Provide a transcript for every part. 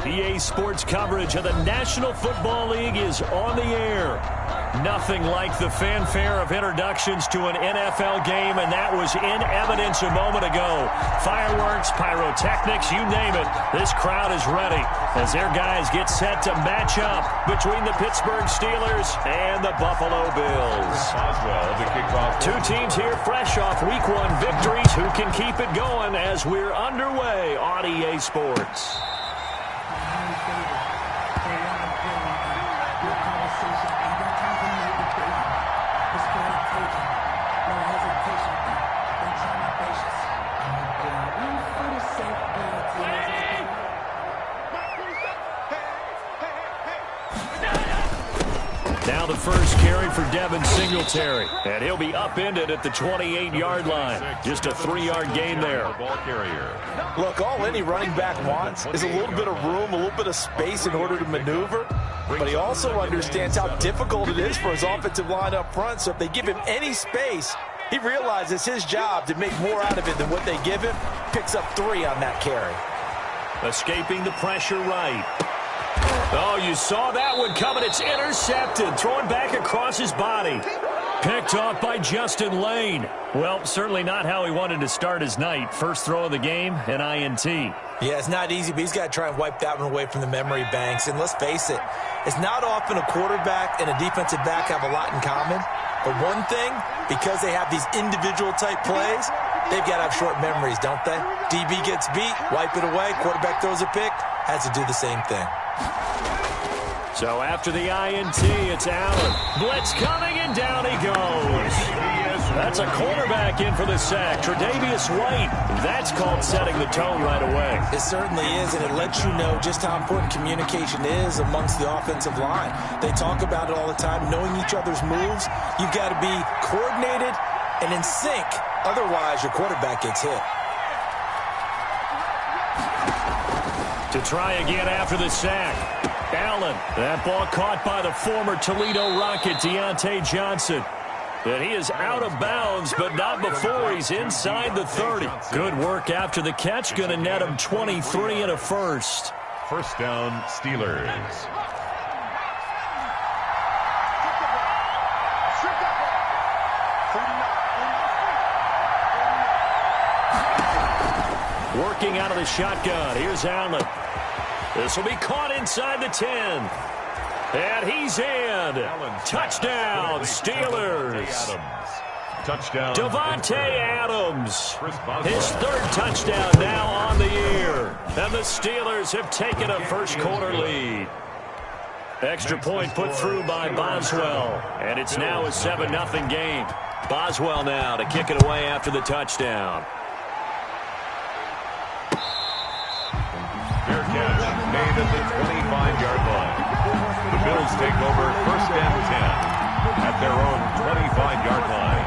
EA Sports coverage of the National Football League is on the air. Nothing like the fanfare of introductions to an NFL game, and that was in evidence a moment ago. Fireworks, pyrotechnics, you name it. This crowd is ready as their guys get set to match up between the Pittsburgh Steelers and the Buffalo Bills. Two teams here fresh off Week 1 victories. Who can keep it going as we're underway on EA Sports? Now the first carry for Devin Singletary, and he'll be upended at the 28-yard line. Just a 3-yard gain there. Look, all any running back wants is a little bit of room, a little bit of space in order to maneuver, but he also understands how difficult it is for his offensive line up front, so if they give him any space, he realizes his job to make more out of it than what they give him. Picks up 3 on that carry. Escaping the pressure right. Oh, you saw that one coming. It's intercepted. Throwing back across his body. Picked off by Justin Lane. Well, certainly not how he wanted to start his night. First throw of the game, an INT. Yeah, it's not easy, but he's got to try and wipe that one away from the memory banks. And let's face it, it's not often a quarterback and a defensive back have a lot in common. But one thing, because they have these individual type plays, they've got to have short memories, don't they? DB gets beat, wipe it away, quarterback throws a pick, has to do the same thing. So after the INT, it's Allen. Blitz coming, and down he goes. That's a cornerback in for the sack. Tre'Davious White. That's called setting the tone right away. It certainly is, and it lets you know just how important communication is amongst the offensive line. They talk about it all the time, knowing each other's moves. You've got to be coordinated and in sync. Otherwise, your quarterback gets hit. To try again after the sack. Allen. That ball caught by the former Toledo Rocket, Deontay Johnson. And he is out of bounds, but not before he's inside the 30. Good work after the catch. Going to net him 23 and a first. First down, Steelers. Working out of the shotgun. Here's Allen. This will be caught inside the 10. And he's in. Touchdown, Steelers. Touchdown. Devontae Adams. His third touchdown now on the year. And the Steelers have taken a first quarter lead. Extra point put through by Boswell. And it's now a 7-0 game. Boswell now to kick it away after the touchdown. Fair catch made at the 25-yard line. The Bills take over first and 10 at their own 25-yard line.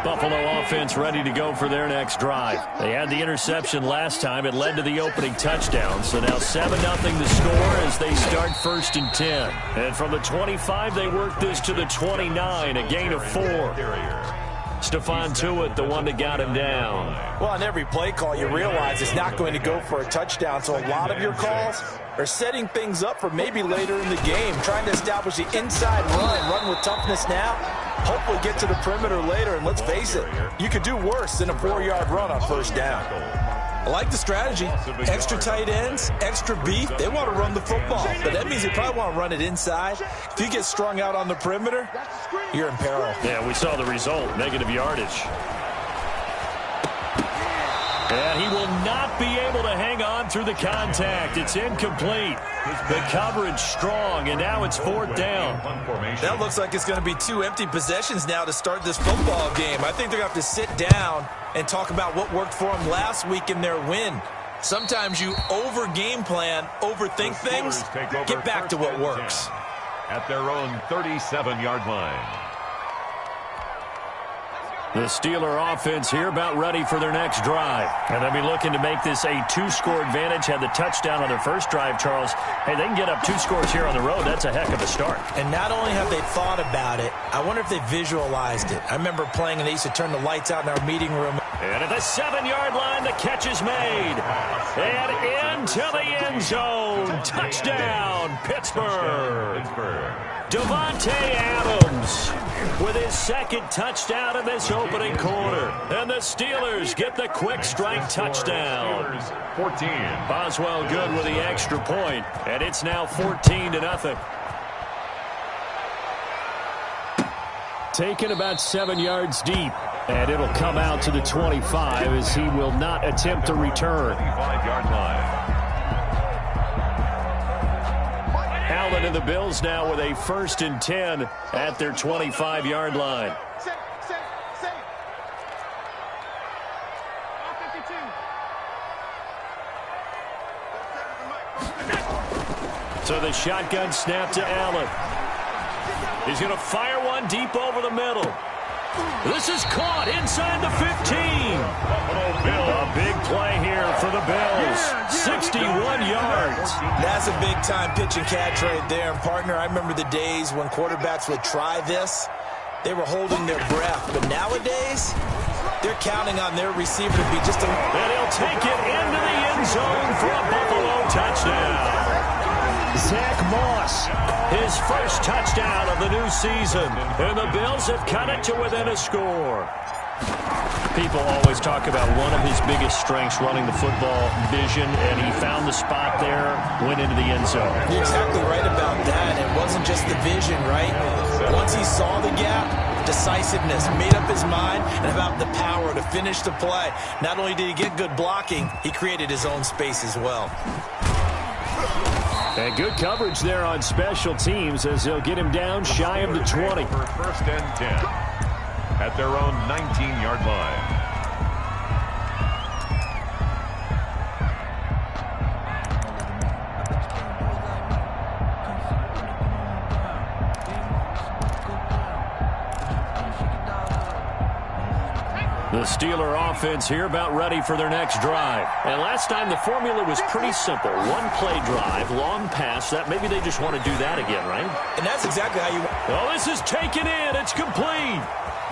Buffalo offense ready to go for their next drive. They had the interception last time. It led to the opening touchdown. So now 7-0 the score as they start first and 10. And from the 25, they work this to the 29, a gain of 4. Stephon Tuitt, the one that got him down. Well, on every play call, you realize it's not going to go for a touchdown. So a lot of your calls are setting things up for maybe later in the game, trying to establish the inside run with toughness now, hopefully get to the perimeter later. And let's face it, you could do worse than a 4-yard run on first down. I like the strategy. Extra tight ends, extra beef. They want to run the football, but that means they probably want to run it inside. If you get strung out on the perimeter, you're in peril. Yeah, we saw the result, negative yardage. And he will not be able to hang on through the contact. It's incomplete. The coverage strong, and now it's 4th down. That looks like it's going to be 2 empty possessions now to start this football game. I think they're going to have to sit down and talk about what worked for them last week in their win. Sometimes you over-game plan, overthink things, get back to what works. At their own 37-yard line. The Steeler offense here about ready for their next drive. And they'll be looking to make this a 2-score advantage. Had the touchdown on their first drive, Charles. Hey, they can get up 2 scores here on the road. That's a heck of a start. And not only have they thought about it, I wonder if they visualized it. I remember playing and they used to turn the lights out in our meeting room. And at the 7-yard line, the catch is made. And into the end zone. Touchdown, Pittsburgh. Davante Adams with his second touchdown in this opening quarter. And the Steelers get the quick strike touchdown. 14. Boswell good with the extra point, and it's now 14-0. Taken about 7 yards deep, and it'll come out to the 25 as he will not attempt to return. 25-yard line. Allen and the Bills now with a 1st and 10 at their 25-yard line. So the shotgun snap to Allen. He's going to fire one deep over the middle. This is caught inside the 15. A big play here for the Bills. 61 yards. That's a big-time pitch and catch right there. And, partner, I remember the days when quarterbacks would try this. They were holding their breath. But nowadays, they're counting on their receiver to be just a... And he'll take it into the end zone for a Buffalo touchdown. Zach Moss, his first touchdown of the new season. And the Bills have cut it to within a score. People always talk about one of his biggest strengths, running the football, vision, and he found the spot there, went into the end zone. You're exactly right about that. It wasn't just the vision, right? Once he saw the gap, decisiveness, made up his mind, and about the power to finish the play. Not only did he get good blocking, he created his own space as well. And good coverage there on special teams as they'll get him down shy of the 20. For 1st and 10 at their own 19-yard line. The Steeler offense here about ready for their next drive. And last time the formula was pretty simple. One play drive, long pass. That maybe they just want to do that again, right? And that's exactly how you... Oh, this is taken in. It's complete.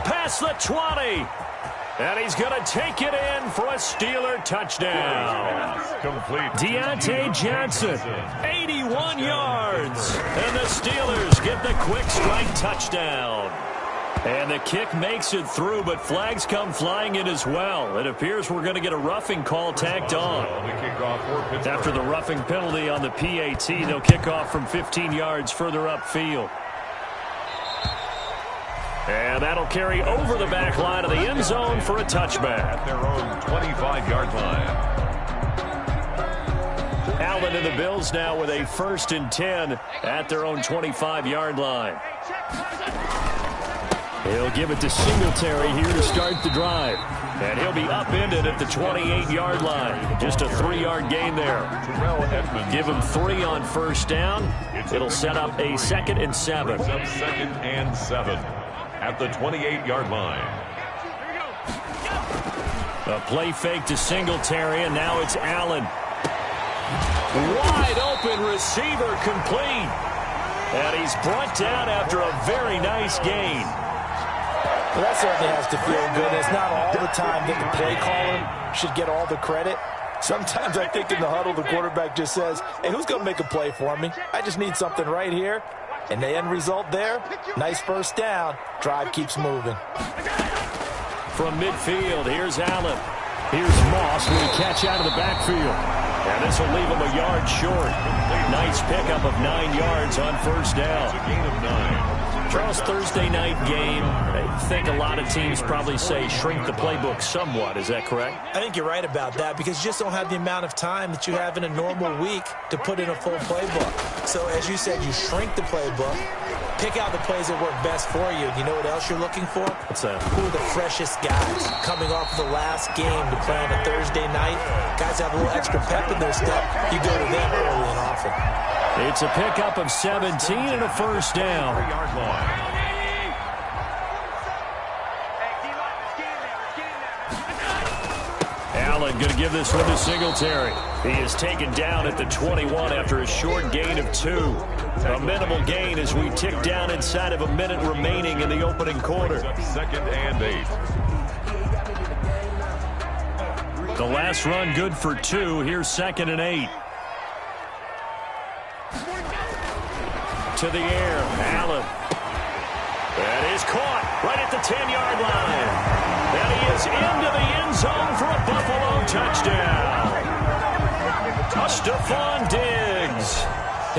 Past the 20. And he's going to take it in for a Steeler touchdown. Complete. Deontay Johnson, 81 yards. And the Steelers get the quick strike touchdown. And the kick makes it through, but flags come flying in as well. It appears we're going to get a roughing call tacked on. After the roughing penalty on the PAT, they'll kick off from 15 yards further upfield. And that'll carry over the back line of the end zone for a touchback. Their own 25-yard line. Allen and the Bills now with a 1st and 10 at their own 25-yard line. He'll give it to Singletary here to start the drive. And he'll be upended at the 28-yard line. Just a 3-yard gain there. Give him 3 on 1st down. It'll set up a 2nd and 7. 2nd and 7 at the 28-yard line. A play fake to Singletary, and now it's Allen. Wide open receiver complete. And he's brought down after a very nice gain. Well, that certainly has to feel good. It's not all the time that the play caller should get all the credit. Sometimes I think in the huddle, the quarterback just says, hey, who's going to make a play for me? I just need something right here. And the end result there, nice 1st down. Drive keeps moving. From midfield, here's Allen. Here's Moss with a catch out of the backfield. And this will leave him a yard short. Nice pickup of 9 yards on 1st down. A gain of 9. Charles, Thursday night game, I think a lot of teams probably say shrink the playbook somewhat. Is that correct? I think you're right about that because you just don't have the amount of time that you have in a normal week to put in a full playbook. So, as you said, you shrink the playbook, pick out the plays that work best for you. You know what else you're looking for? What's that? Who are the freshest guys coming off the last game to play on a Thursday night? Guys have a little extra pep in their step. You go to them early and often. It's a pickup of 17 and a 1st down. 3-yard line. Allen going to give this one to Singletary. He is taken down at the 21 after a short gain of 2. A minimal gain as we tick down inside of a minute remaining in the opening quarter. 2nd and 8. The last run good for 2. Here's 2nd and 8. To the air, Allen. That is caught right at the 10-yard line. And he is into the end zone for a Buffalo touchdown. Stephon Diggs,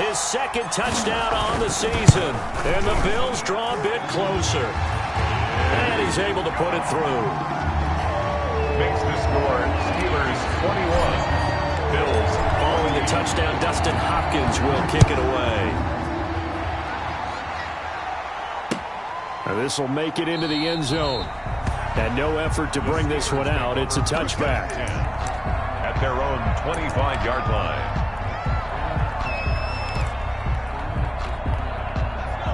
his 2nd touchdown on the season. And the Bills draw a bit closer. And he's able to put it through. Makes the score Steelers 21. Bills. Following the touchdown, Dustin Hopkins will kick it away. This will make it into the end zone. And no effort to bring this one out. It's a touchback. At their own 25-yard line.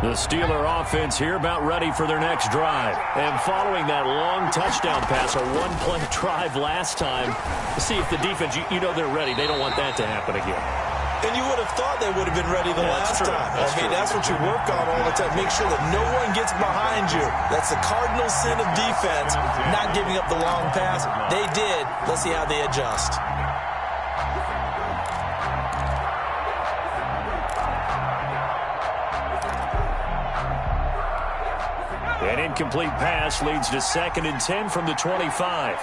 The Steeler offense here about ready for their next drive. And following that long touchdown pass, a one-play drive last time, see if the defense, you know they're ready. They don't want that to happen again. And you would have thought they would have been ready the last time. That's what you work on all the time. Make sure that no one gets behind you. That's the cardinal sin of defense, not giving up the long pass. They did. Let's see how they adjust. An incomplete pass leads to 2nd and 10 from the 25.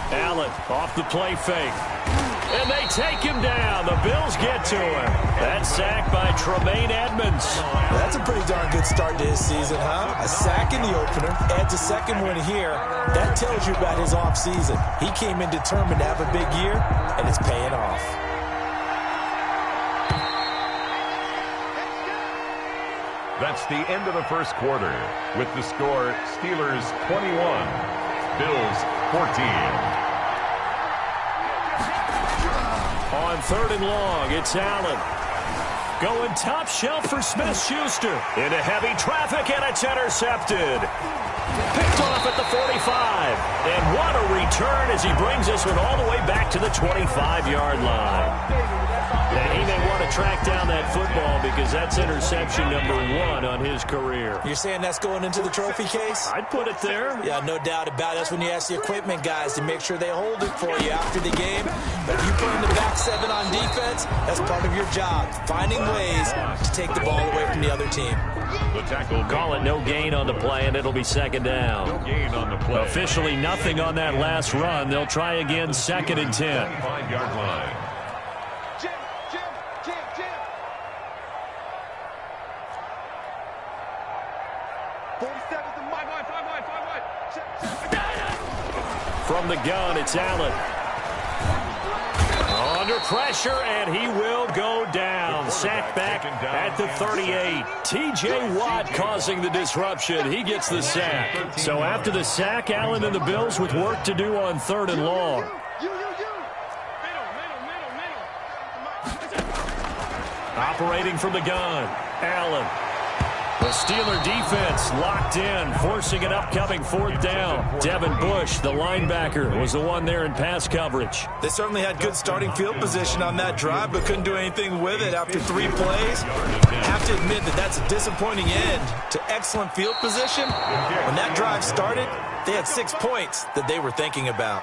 Allen off the play fake. And they take him down. The Bills get to him. That sack by Tremaine Edmonds. That's a pretty darn good start to his season, huh? A sack in the opener, adds a 2nd one here. That tells you about his offseason. He came in determined to have a big year, and it's paying off. That's the end of the first quarter. With the score, Steelers 21, Bills 14. On 3rd and long, it's Allen. Going top shelf for Smith-Schuster. Into heavy traffic, and it's intercepted. Picked off at the 45. And what a return as he brings this one all the way back to the 25-yard line. And he may want to track down that football because that's interception number 1 on his career. You're saying that's going into the trophy case? I'd put it there. Yeah, no doubt about it. That's when you ask the equipment guys to make sure they hold it for you after the game. But if you put in the back 7 on defense, that's part of your job, finding ways to take the ball away from the other team. The tackle. Call it no gain on the play, and it'll be 2nd down. No gain on the play. Officially nothing on that last run. They'll try again 2nd and 10. 5-yard line. From the gun, it's Allen. Under pressure, and he will go down. Sack back at the 38. T.J. Watt causing the disruption. He gets the sack. So after the sack, Allen and the Bills with work to do on 3rd and long. Operating from the gun, Allen. The Steeler defense locked in, forcing an upcoming 4th down. Devin Bush, the linebacker, was the one there in pass coverage. They certainly had good starting field position on that drive, but couldn't do anything with it after 3 plays. Have to admit that that's a disappointing end to excellent field position. When that drive started, they had 6 points that they were thinking about.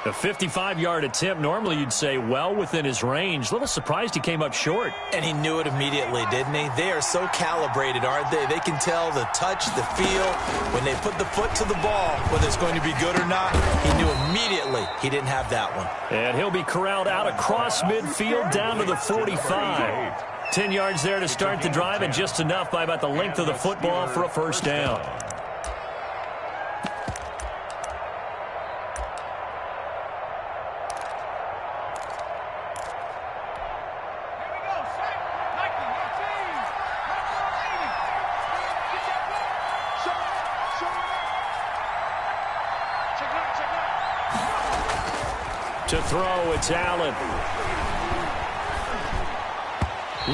A 55-yard attempt, normally you'd say well within his range. A little surprised he came up short. And he knew it immediately, didn't he? They are so calibrated, aren't they? They can tell the touch, the feel. When they put the foot to the ball, whether it's going to be good or not, he knew immediately he didn't have that one. And he'll be corralled out across midfield down to the 45. 10 yards there to start the drive, and just enough by about the length of the football for a 1st down. To throw, it's Allen.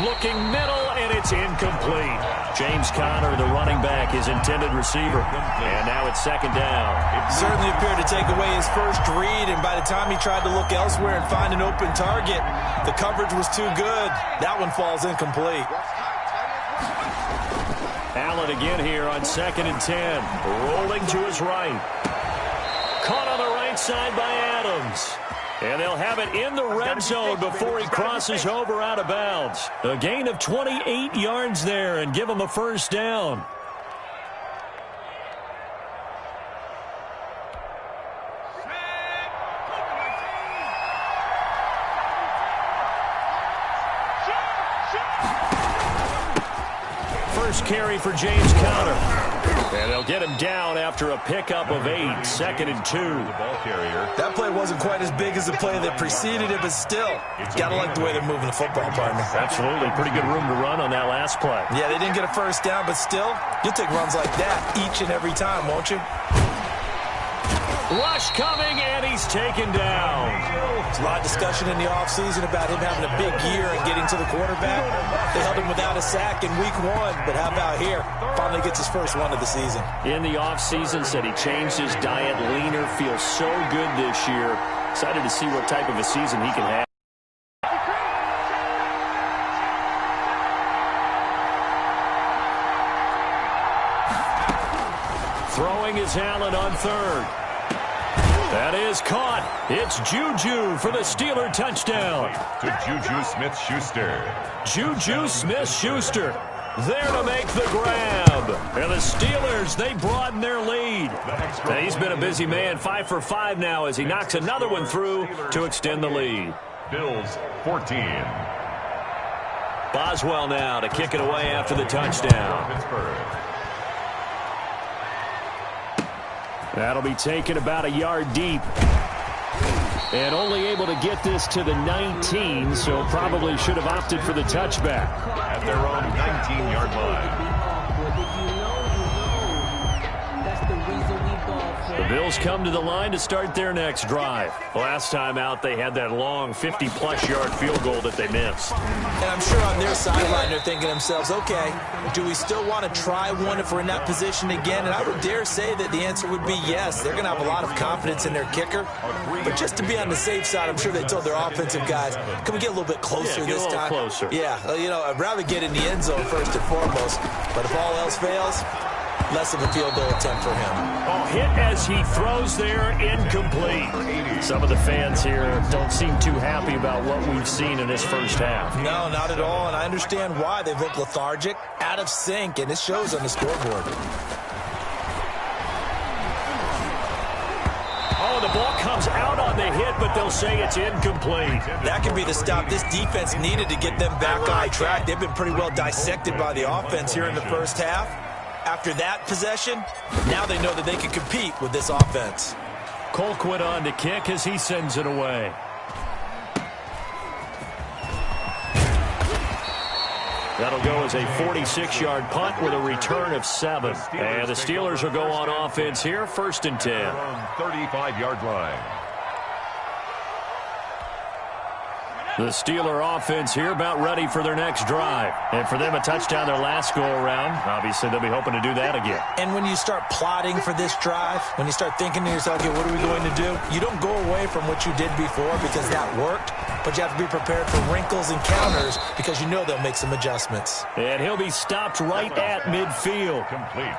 Looking middle, and it's incomplete. James Conner, the running back, his intended receiver. And now it's 2nd down. It certainly appeared to take away his first read, and by the time he tried to look elsewhere and find an open target, the coverage was too good. That one falls incomplete. Allen again here on 2nd and 10. Rolling to his right. Caught on the right side by Adams. And they'll have it in the red zone before he crosses over out of bounds. A gain of 28 yards there and give him a first down. First carry for James Conner. And they'll get him down after a pickup of 8, 2nd and 2. The ball carrier. That play wasn't quite as big as the play that preceded it, but still, got to like the way they're moving the football, partner. Absolutely. Pretty good room to run on that last play. Yeah, they didn't get a first down, but still, you'll take runs like that each and every time, won't you? Rush coming, and he's taken down. There's a lot of discussion in the offseason about him having a big year and getting to the quarterback. They held him without a sack in week 1, but how about here? Finally gets his first one of the season. In the offseason, said he changed his diet, leaner, feels so good this year. Excited to see what type of a season he can have. Throwing is Allen on 3rd. That is caught. It's Juju for the Steeler touchdown. To Juju Smith-Schuster. Juju Smith-Schuster there to make the grab. And the Steelers, they broaden their lead. And he's been a busy man, 5 for 5 now as he knocks another one through to extend the lead. Bills 14. Boswell now to kick it away after the touchdown. Pittsburgh. That'll be taken about a yard deep. And only able to get this to the 19, so probably should have opted for the touchback. At their own 19-yard line. The Bills come to the line to start their next drive. Last time out, they had that long 50-plus yard field goal that they missed. And I'm sure on their sideline they're thinking to themselves, okay, do we still want to try one if we're in that position again? And I would dare say that the answer would be yes. They're going to have a lot of confidence in their kicker. But just to be on the safe side, I'm sure they told their offensive guys, can we get a little bit closer this time? Closer. Yeah, you know, I'd rather get in the end zone first and foremost. But if all else fails, less of a field goal attempt for him. Oh, hit as he throws there, incomplete. Some of the fans here don't seem too happy about what we've seen in this first half. No, not at all, and I understand why. They've looked lethargic, out of sync, and it shows on the scoreboard. Oh, the ball comes out on the hit, but they'll say it's incomplete. That could be the stop this defense needed to get them back on track. They've been pretty well dissected by the offense here in the first half. After that possession, now they know that they can compete with this offense. Colquitt on to kick as he sends it away. That'll go as a 46-yard punt with a return of 7. And the Steelers will go on offense here, 1st and 10. 35-yard line. The Steeler offense here about ready for their next drive. And for them, a touchdown their last go-around. Obviously, they'll be hoping to do that again. And when you start plotting for this drive, when you start thinking to yourself, okay, what are we going to do? You don't go away from what you did before because that worked. But you have to be prepared for wrinkles and counters because you know they'll make some adjustments. And he'll be stopped right at midfield.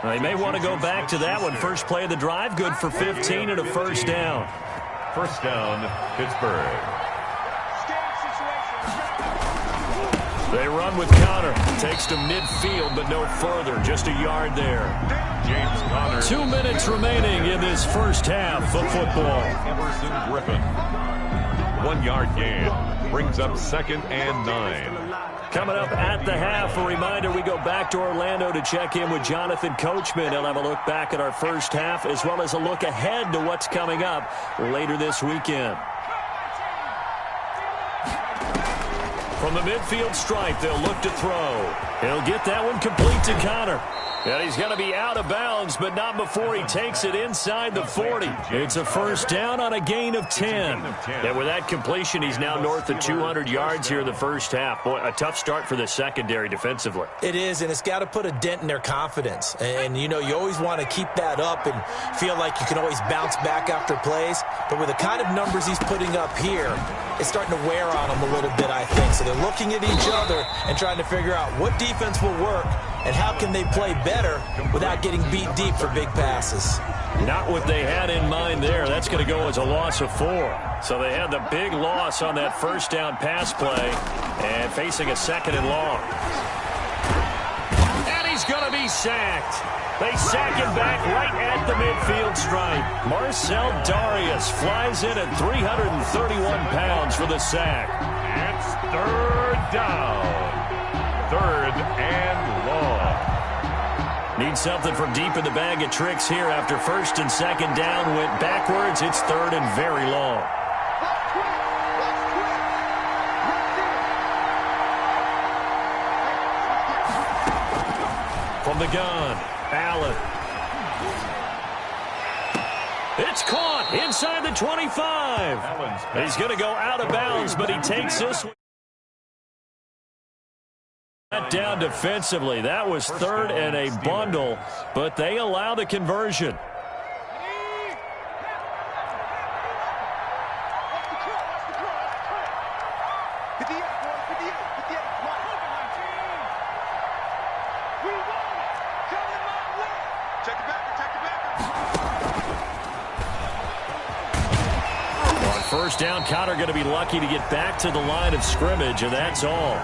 They may want to go back to that one. First play of the drive, good for 15 and a first down. First down, Pittsburgh. They run with Conner. Takes to midfield, but no further. Just a yard there. James Conner. 2 minutes remaining in this first half of football. Emerson Griffin. 1-yard gain. Brings up 2nd and 9. Coming up at the half, a reminder, we go back to Orlando to check in with Jonathan Coachman. He'll have a look back at our first half as well as a look ahead to what's coming up later this weekend. From the midfield stripe, they'll look to throw. He'll get that one complete to Conner. And he's going to be out of bounds, but not before he takes it inside the 40. It's a first down on a gain of 10. And with that completion, he's now north of 200 yards here in the first half. Boy, a tough start for the secondary defensively. It is, and it's got to put a dent in their confidence. And, you know, you always want to keep that up and feel like you can always bounce back after plays. But with the kind of numbers he's putting up here, is starting to wear on them a little bit, I think. So they're looking at each other and trying to figure out what defense will work and how can they play better without getting beat deep for big passes. Not what they had in mind there. That's going to go as a loss of 4. So they had the big loss on that first down pass play and facing a 2nd and long. And he's going to be sacked. They sack him back right at the midfield stripe. Marcel Darius flies in at 331 pounds for the sack. It's 3rd down. 3rd and long. Need something from deep in the bag of tricks here after 1st and 2nd down went backwards. It's 3rd and very long. From the gun, Allen. It's caught inside the 25. He's going to go out of bounds, but he takes this one. Down defensively. That was 3rd and a bundle, but they allow the conversion. First down, Cotter going to be lucky to get back to the line of scrimmage, and that's all.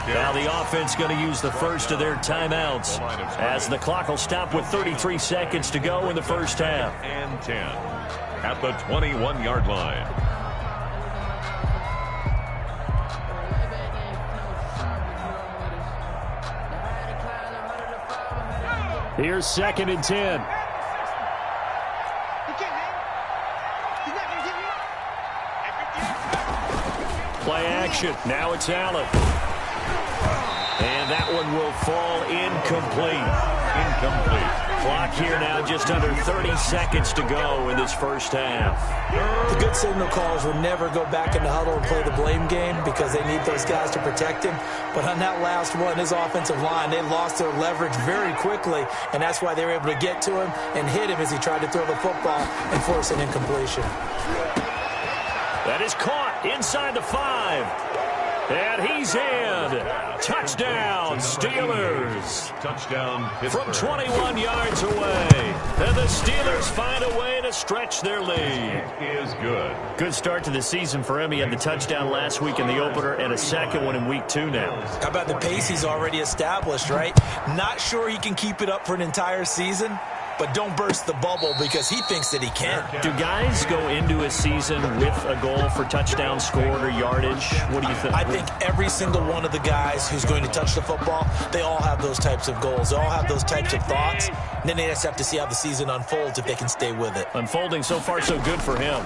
Now the offense going to use the first of their timeouts as the clock will stop with 33 seconds to go in the first half. And 10 at the 21-yard line. Here's 2nd and 10. Play action. Now it's Allen. And that one will fall incomplete. Clock here now just under 30 seconds to go in this first half. The good signal callers will never go back in the huddle and play the blame game because they need those guys to protect him. But on that last one, his offensive line, they lost their leverage very quickly, and that's why they were able to get to him and hit him as he tried to throw the football and force an incompletion. That is caught inside the 5. And he's in. Touchdown, Steelers. Touchdown, from 21 yards away. And the Steelers find a way to stretch their lead. It is good. Good start to the season for him. He had the touchdown last week in the opener and a second one in week 2 now. How about the pace he's already established, right? Not sure he can keep it up for an entire season, but don't burst the bubble because he thinks that he can. Do guys go into a season with a goal for touchdown scored or yardage? What do you think? I think every single one of the guys who's going to touch the football, they all have those types of goals. They all have those types of thoughts. And then they just have to see how the season unfolds if they can stay with it. Unfolding so far so good for him.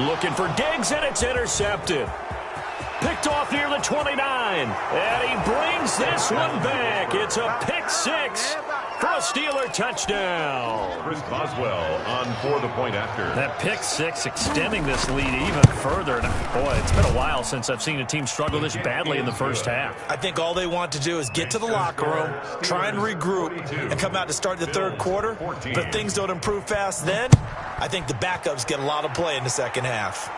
Looking for Diggs, and it's intercepted. Picked off near the 29, and he brings this one back. It's a pick 6 for a Steeler touchdown. Chris Boswell on for the point after. That pick 6 extending this lead even further. And boy, it's been a while since I've seen a team struggle this badly in the first half. I think all they want to do is get to the locker room, try and regroup, and come out to start the third quarter. But if things don't improve fast then, I think the backups get a lot of play in the second half.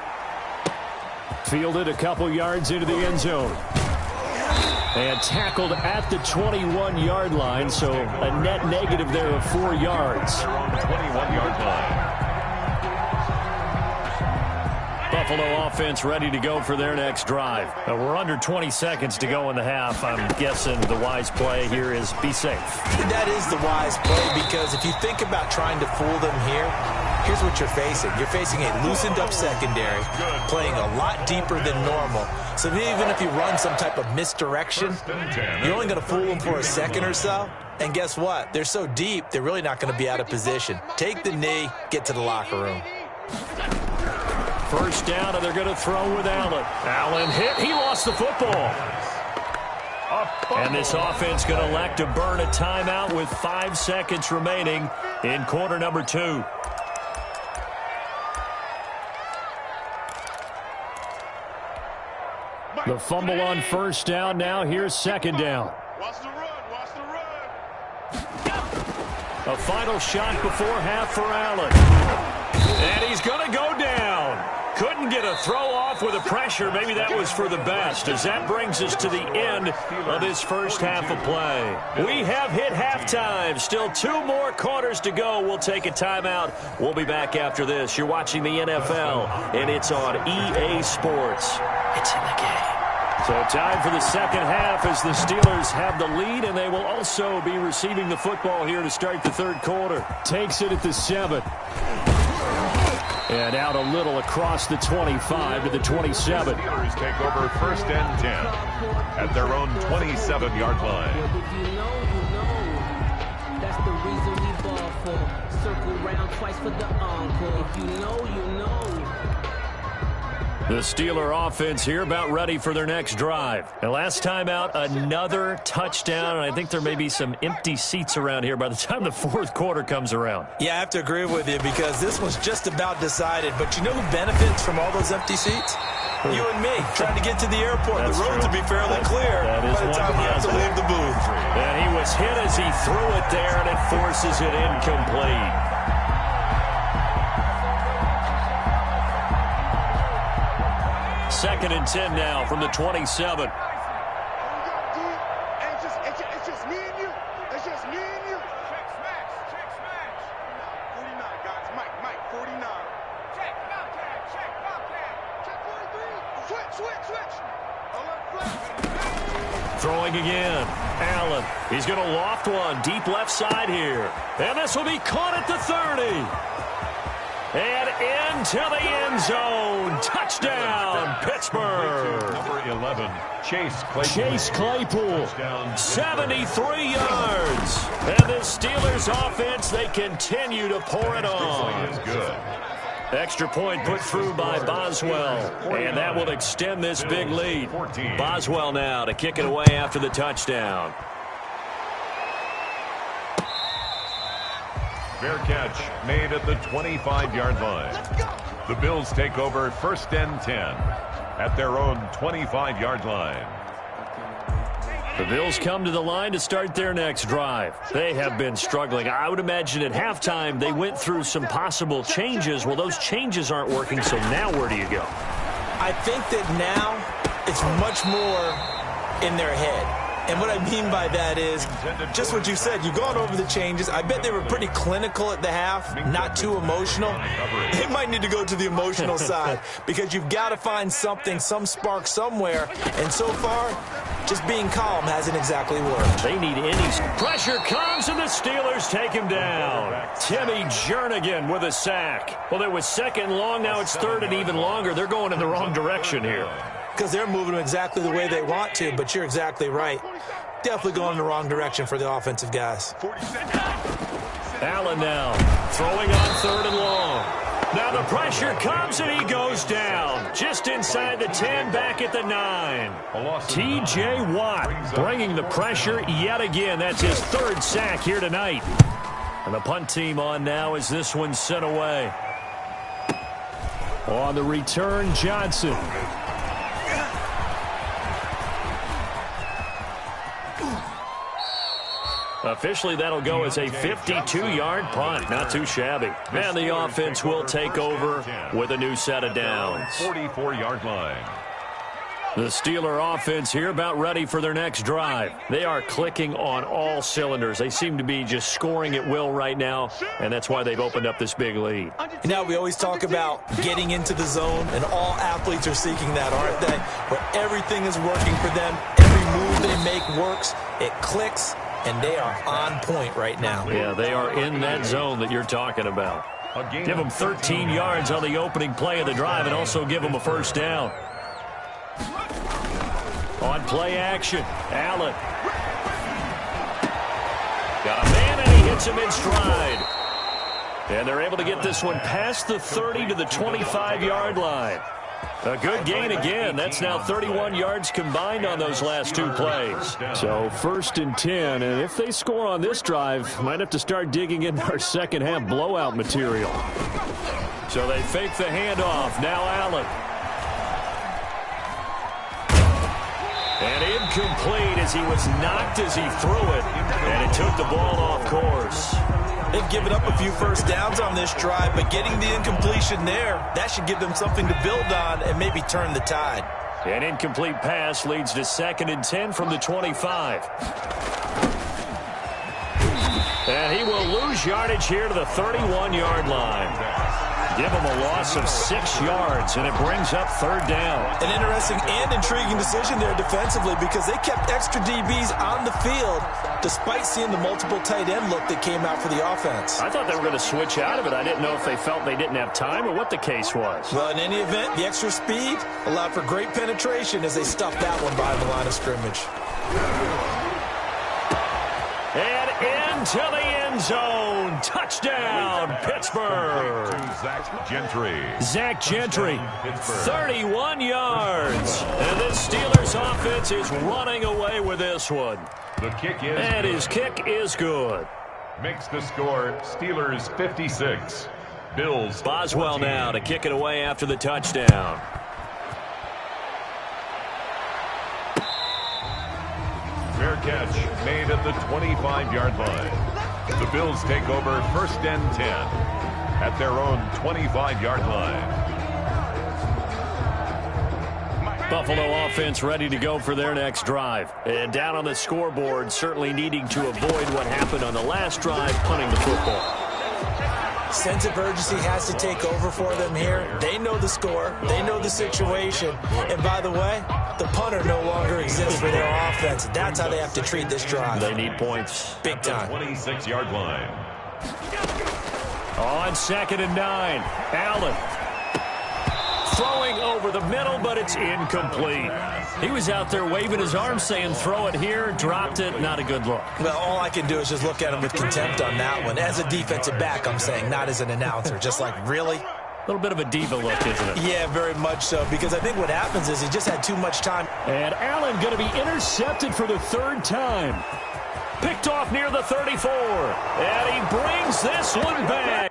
Fielded a couple yards into the end zone. And tackled at the 21-yard line, so a net negative there of 4 yards. They're on the 21-yard line. Buffalo offense ready to go for their next drive. We're under 20 seconds to go in the half. I'm guessing the wise play here is be safe. That is the wise play because if you think about trying to fool them here, here's what you're facing. You're facing a loosened up secondary, playing a lot deeper than normal. So even if you run some type of misdirection, you're only going to fool them for a second or so. And guess what? They're so deep, they're really not going to be out of position. Take the knee, get to the locker room. First down, and they're going to throw with Allen. Allen hit. He lost the football. And this offense going to elect to burn a timeout with 5 seconds remaining in quarter number 2. The fumble on first down. Now here's second down. Watch the run. Watch the run. A final shot before half for Allen. And he's going to go down. didn't get a throw off with the pressure. Maybe that was for the best, as that brings us to the end of this first half of play. We have hit halftime. Still 2 more quarters to go. We'll take a timeout. We'll be back after this. You're watching the NFL, and it's on EA Sports. It's in the game. So time for the second half as the Steelers have the lead, and they will also be receiving the football here to start the third quarter. Takes it at the 7. And out a little across the 25 to the 27. Steelers take over first and 10 at their own 27-yard line. If you know, you know. That's the reason we ball for. Circle round twice for the encore. If you know, you know. The Steeler offense here about ready for their next drive. And last time out, another touchdown. And I think there may be some empty seats around here by the time the fourth quarter comes around. Yeah, I have to agree with you because this one's just about decided. But you know who benefits from all those empty seats? You and me, trying to get to the airport. That's the roads true. will be fairly clear That is by the time we have to leave the booth. And he was hit as he threw it there, and it forces it incomplete. Second and 10 now from the 27. It's just me and you. It's just me and you. Check smash. Check smash. 49, guys. Mike, 49. Check Bobcat. Check Bobcat. Check 43. Switch. Alert flash. Throwing again. Allen. He's going to loft one deep left side here. And this will be caught at the 30. And into the end zone. Touchdown, Pittsburgh. Number 11, Chase Claypool, 73 yards. And the Steelers offense, they continue to pour it on. is good. Extra point put through by Boswell. And that will extend this big lead. Boswell now to kick it away after the touchdown. Fair catch made at the 25-yard line. The Bills take over first and 10 at their own 25-yard line. The Bills come to the line to start their next drive. They have been struggling. I would imagine at halftime they went through some possible changes. Well, those changes aren't working, so now where do you go? I think that now it's much more in their head. And what I mean by that is just what you said. You've gone over the changes. I bet they were pretty clinical at the half, not too emotional. They might need to go to the emotional side because you've got to find something, some spark somewhere. And so far, just being calm hasn't exactly worked. They need any. Pressure comes, and the Steelers take him down. Timmy Jernigan with a sack. Well, it was second long. Now it's third and even longer. They're going in the wrong direction here. Because they're moving them exactly the way they want to, but you're exactly right. Definitely going in the wrong direction for the offensive guys. Allen now throwing on third and long. Now the pressure comes, and he goes down. Just inside the 10, back at the 9. T.J. Watt bringing the pressure yet again. That's his third sack here tonight. And the punt team on now as this one's sent away. On the return, Johnson. Officially, that'll go as a 52-yard punt. Not too shabby. And the offense will take over with a new set of downs. 44-yard line. The Steeler offense here about ready for their next drive. They are clicking on all cylinders. They seem to be just scoring at will right now, and that's why they've opened up this big lead. Now, we always talk about getting into the zone, and all athletes are seeking that, aren't they? Where everything is working for them. Every move they make works. It clicks. And they are on point right now. Yeah, they are in that zone that you're talking about. Give them 13 yards on the opening play of the drive and also give them a first down. On play action, Allen. Got a man, and he hits him in stride. And they're able to get this one past the 30 to the 25-yard line. A good gain again. That's now 31 yards combined on those last two plays. So first and 10, and if they score on this drive, might have to start digging into our second half blowout material. So they fake the handoff. Now Allen. And incomplete as he was knocked as he threw it. And it took the ball off course. They've given up a few first downs on this drive, but getting the incompletion there, that should give them something to build on and maybe turn the tide. An incomplete pass leads to 2nd and 10 from the 25. And he will lose yardage here to the 31-yard line. Give him a loss of 6 yards, and it brings up 3rd down. An interesting and intriguing decision there defensively because they kept extra DBs on the field despite seeing the multiple tight end look that came out for the offense. I thought they were going to switch out of it. I didn't know if they felt they didn't have time or what the case was. Well, in any event, the extra speed allowed for great penetration as they stuffed that one behind the line of scrimmage. And into the end zone. Touchdown, Pittsburgh. Zach Gentry. Zach Gentry, 31 yards. And this Steelers offense is running away with this one. The kick is And good. his kick is good. Makes the score Steelers 56. Bills Boswell 14. now to kick it away after the touchdown. Fair catch made at the 25-yard line. The Bills take over 1st and 10 at their own 25-yard line. Buffalo offense ready to go for their next drive. And down on the scoreboard, certainly needing to avoid what happened on the last drive, punting the football. Sense of urgency has to take over for them here. They know the score. They know the situation. And by the way, the punter no longer exists for their offense. That's how they have to treat this drive. They need points. Big time. 26-yard line. On 2nd and 9, Allen. Throwing over the middle, but it's incomplete. He was out there waving his arms saying, throw it here, dropped it, not a good look. Well, all I can do is just look at him with contempt on that one. As a defensive back, I'm saying, not as an announcer. Just like, really? A little bit of a diva look, isn't it? Yeah, very much so, because I think what happens is he just had too much time. And Allen going to be intercepted for the 3rd time. Picked off near the 34. And he brings this one back.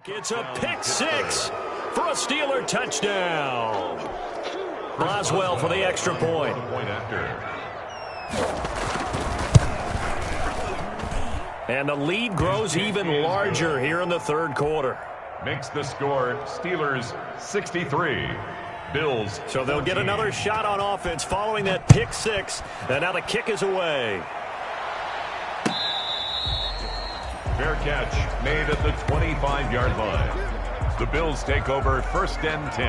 It's a pick 6 for a Steeler touchdown. Boswell for the extra point. And the lead grows even larger here in the 3rd quarter. Makes the score Steelers 63. Bills. So they'll get another shot on offense following that pick 6. And now the kick is away. Fair catch made at the 25-yard line. The Bills take over 1st and 10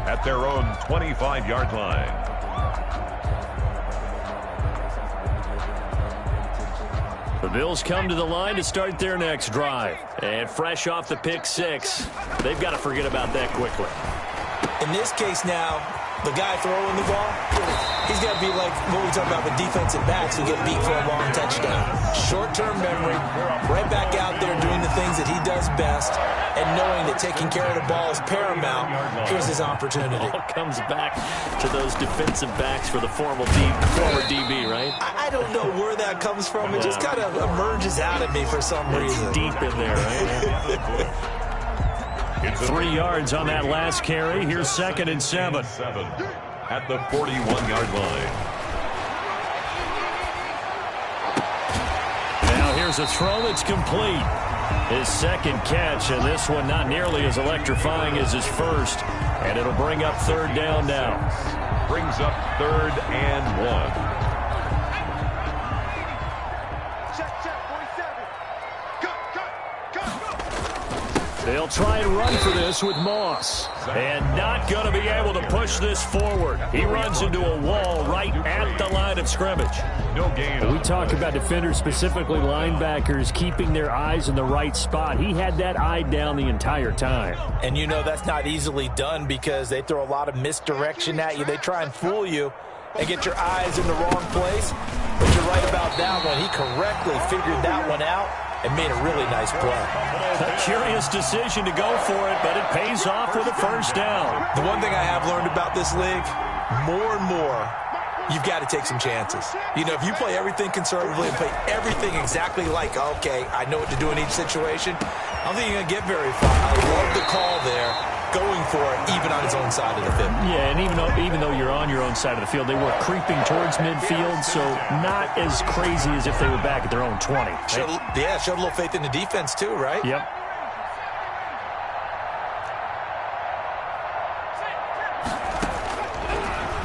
at their own 25-yard line. The Bills come to the line to start their next drive. And fresh off the pick 6, they've got to forget about that quickly. In this case now, the guy throwing the ball, he's got to be like what we talk about with defensive backs who get beat for a long touchdown. Short-term memory, right back out there doing the things that he does best, and knowing that taking care of the ball is paramount. Here's his opportunity. All comes back to those defensive backs for the former DB, right? I don't know where that comes from. It just kind of emerges out at me for some reason. It's deep in there, right? 3 yards on that last carry. Here's 2nd and 7. At the 41-yard line. Now here's a throw that's complete. His 2nd catch, and this one not nearly as electrifying as his first. And it'll bring up 3rd down now. Brings up 3rd and 1. They'll try and run for this with Moss. And not going to be able to push this forward. He runs into a wall right at the line of scrimmage. No gain. We talk about defenders, specifically linebackers, keeping their eyes in the right spot. He had that eye down the entire time. And you know that's not easily done because they throw a lot of misdirection at you. They try and fool you and get your eyes in the wrong place. But you're right about that one. He correctly figured that one out and made a really nice play. A curious decision to go for it, but it pays off with a first down. The one thing I have learned about this league, more and more, you've got to take some chances. You know, if you play everything conservatively and play everything exactly like, okay, I know what to do in each situation, I don't think you're going to get very far. I love the call there, going for it, even on his own side of the field. Yeah, and even though you're on your own side of the field, they were creeping towards midfield, so not as crazy as if they were back at their own 20. Showed a little faith in the defense too, right? Yep.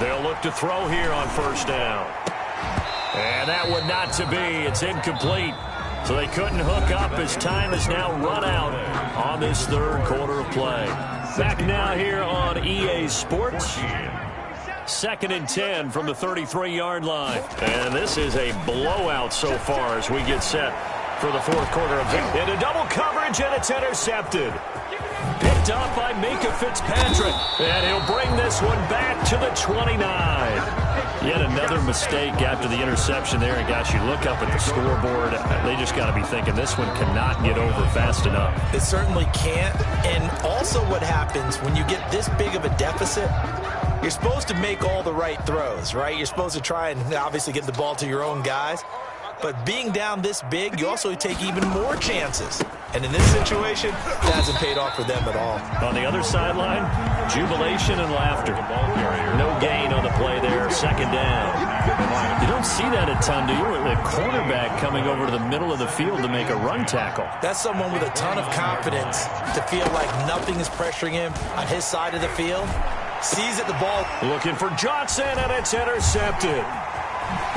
They'll look to throw here on first down. And that would not to be. It's incomplete. So they couldn't hook up as time has now run out on this third quarter of play. Back now here on EA Sports. 2nd and 10 from the 33-yard line. And this is a blowout so far as we get set for the fourth quarter of it. Into double coverage, and it's intercepted. Picked up by Minka Fitzpatrick. And he'll bring this one back to the 29. Yet another mistake after the interception there. And, gosh, you look up at the scoreboard. They just got to be thinking this one cannot get over fast enough. It certainly can't. And also what happens when you get this big of a deficit, you're supposed to make all the right throws, right? You're supposed to try and obviously get the ball to your own guys. But being down this big, you also take even more chances. And in this situation, it hasn't paid off for them at all. On the other sideline, jubilation and laughter. No gain on the play there, second down. You don't see that a ton, do you? With a cornerback coming over to the middle of the field to make a run tackle. That's someone with a ton of confidence to feel like nothing is pressuring him on his side of the field. Sees it, the ball. Looking for Johnson, and it's intercepted.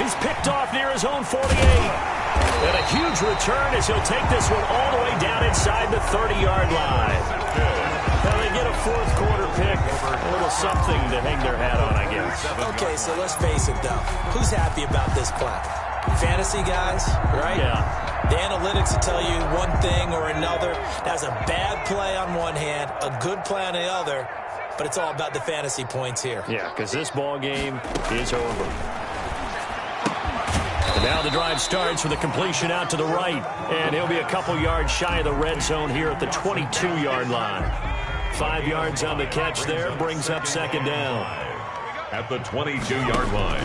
He's picked off near his own 48. And a huge return as he'll take this one all the way down inside the 30-yard line. Now they get a fourth quarter pick. A little something to hang their hat on, I guess. Okay, so let's face it, though. Who's happy about this play? Fantasy guys, right? Yeah. The analytics will tell you one thing or another. That's a bad play on one hand, a good play on the other. But it's all about the fantasy points here. Yeah, because this ball game is over. And now the drive starts with a completion out to the right. And he'll be a couple yards shy of the red zone here at the 22-yard line. 5 yards on the catch there, brings up second down. At the 22-yard line.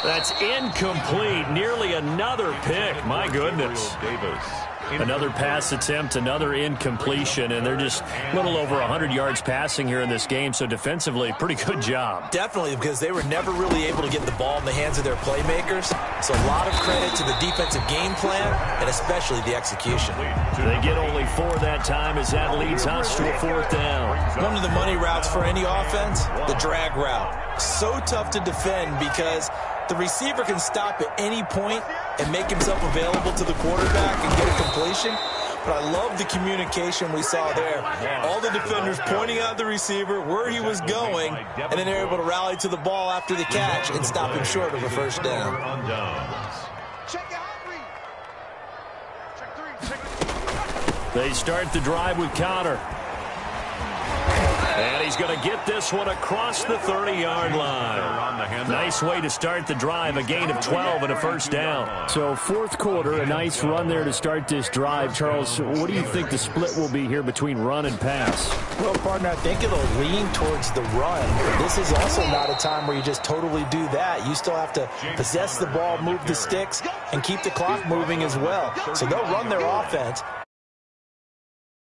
That's incomplete. Nearly another pick. My goodness. Davis. Another pass attempt, another incompletion, and they're just a little over 100 yards passing here in this game, so defensively, pretty good job. Definitely, because they were never really able to get the ball in the hands of their playmakers, so a lot of credit to the defensive game plan and especially the execution. They get only 4 that time as that leads us to a fourth down. One of the money routes for any offense, the drag route. So tough to defend because the receiver can stop at any point and make himself available to the quarterback and get a completion. But I love the communication we saw there. All the defenders pointing out the receiver, where he was going, and then they're able to rally to the ball after the catch and stop him short of a first down. They start the drive with Connor. And he's going to get this one across the 30-yard line. Nice way to start the drive, a gain of 12 and a first down. So fourth quarter, a nice run there to start this drive. Charles, what do you think the split will be here between run and pass? Well, partner, I think it'll lean towards the run. But this is also not a time where you just totally do that. You still have to possess the ball, move the sticks, and keep the clock moving as well. So they'll run their offense,